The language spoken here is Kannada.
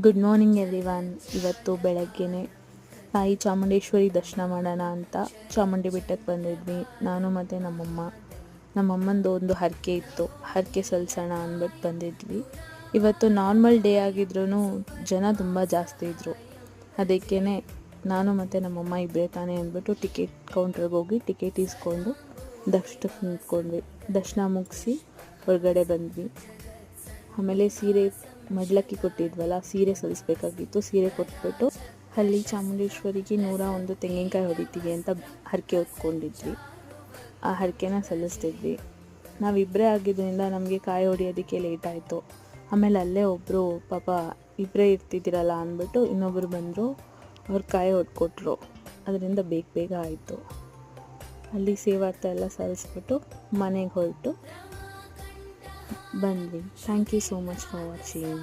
Good morning everyone. ಇವತ್ತು ಬೆಳಗ್ಗೆನೆ ತಾಯಿ ಚಾಮುಂಡೇಶ್ವರಿ ದರ್ಶನ ಮಾಡೋಣ ಅಂತ ಚಾಮುಂಡಿ ಬೆಟ್ಟಕ್ಕೆ ಬಂದಿದ್ವಿ. ನಾನು ಮತ್ತು ನಮ್ಮಮ್ಮಂದು ಒಂದು ಹರಕೆ ಇತ್ತು, ಹರಕೆ ಸಲ್ಲಿಸೋಣ ಅಂದ್ಬಿಟ್ಟು ಬಂದಿದ್ವಿ. ಇವತ್ತು ನಾರ್ಮಲ್ ಡೇ ಆಗಿದ್ರೂ ಜನ ತುಂಬ ಜಾಸ್ತಿ ಇದ್ದರು. ಅದಕ್ಕೇ ನಾನು ಮತ್ತು ನಮ್ಮಮ್ಮ ಇಬ್ಬರೇ ತಾನೇ ಅಂದ್ಬಿಟ್ಟು ಟಿಕೆಟ್ ಕೌಂಟ್ರಿಗೆ ಹೋಗಿ ಟಿಕೆಟ್ ಇಸ್ಕೊಂಡು ದರ್ಶನಕ್ಕೆ ನಿಂತ್ಕೊಂಡ್ವಿ. ದರ್ಶನ ಮುಗಿಸಿ ಹೊರಗಡೆ ಬಂದ್ವಿ. ಆಮೇಲೆ ಸೀರೆ ಮಡ್ಲಕ್ಕಿ ಕೊಟ್ಟಿದ್ವಲ್ಲ, ಸೀರೆ ಸಲ್ಲಿಸ್ಬೇಕಾಗಿತ್ತು. ಸೀರೆ ಕೊಟ್ಬಿಟ್ಟು ಅಲ್ಲಿ ಚಾಮುಂಡೇಶ್ವರಿಗೆ 101 ತೆಂಗಿನಕಾಯಿ ಹೊಡಿತೀವಿ ಅಂತ ಹರಕೆ ಹೊತ್ಕೊಂಡಿದ್ವಿ. ಆ ಹರಕೆನ ಸಲ್ಲಿಸ್ತಿದ್ವಿ. ನಾವಿಬ್ಬರೇ ಆಗಿದ್ದರಿಂದ ನಮಗೆ ಕಾಯಿ ಹೊಡಿಯೋದಕ್ಕೆ ಲೇಟ್ ಆಯಿತು. ಆಮೇಲೆ ಅಲ್ಲೇ ಒಬ್ಬರು ಪಾಪ ಇಬ್ಬರೇ ಇರ್ತಿದ್ದೀರಲ್ಲ ಅಂದ್ಬಿಟ್ಟು ಇನ್ನೊಬ್ಬರು ಬಂದರು, ಅವ್ರು ಕಾಯಿ ಹೊಡ್ಕೊಟ್ರು. ಅದರಿಂದ ಬೇಗ ಆಯಿತು. ಅಲ್ಲಿ ಸೇವಾರ್ಥ ಎಲ್ಲ ಸಲ್ಲಿಸ್ಬಿಟ್ಟು ಮನೆಗೆ ಹೊರಟು ಬಂದ್ವಿ. Thank you so much for watching.